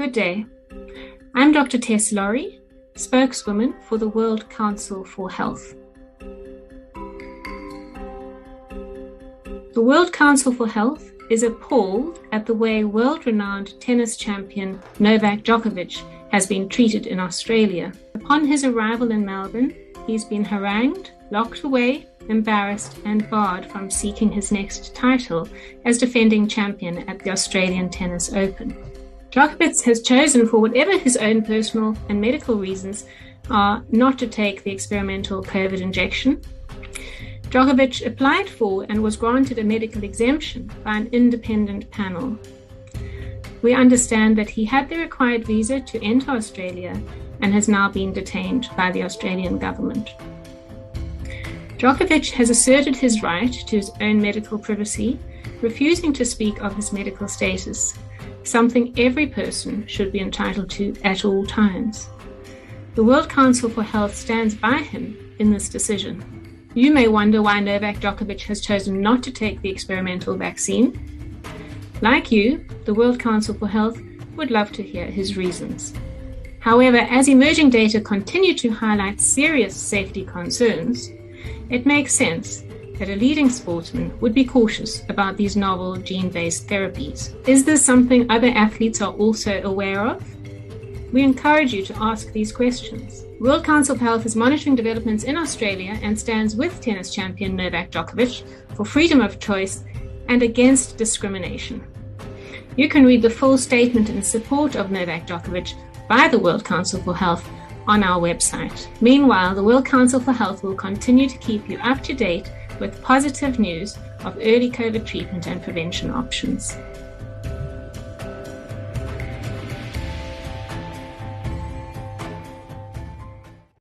Good day. I'm Dr. Tess Laurie, spokeswoman for the World Council for Health. The World Council for Health is appalled at the way world-renowned tennis champion Novak Djokovic has been treated in Australia. Upon his arrival in Melbourne, he's been harangued, locked away, embarrassed and barred from seeking his next title as defending champion at the Australian Tennis Open. Djokovic has chosen, for whatever his own personal and medical reasons are, not to take the experimental COVID injection. Djokovic applied for and was granted a medical exemption by an independent panel. We understand that he had the required visa to enter Australia and has now been detained by the Australian government. Djokovic has asserted his right to his own medical privacy, refusing to speak of his medical status, something every person should be entitled to at all times. The World Council for Health stands by him in this decision. You may wonder why Novak Djokovic has chosen not to take the experimental vaccine. Like you, the World Council for Health would love to hear his reasons. However, as emerging data continue to highlight serious safety concerns, it makes sense that a leading sportsman would be cautious about these novel gene-based therapies. Is this something other athletes are also aware of? We encourage you to ask these questions. World Council for Health is monitoring developments in Australia and stands with tennis champion Novak Djokovic for freedom of choice and against discrimination. You can read the full statement in support of Novak Djokovic by the World Council for Health on our website. Meanwhile, the World Council for Health will continue to keep you up to date with positive news of early COVID treatment and prevention options.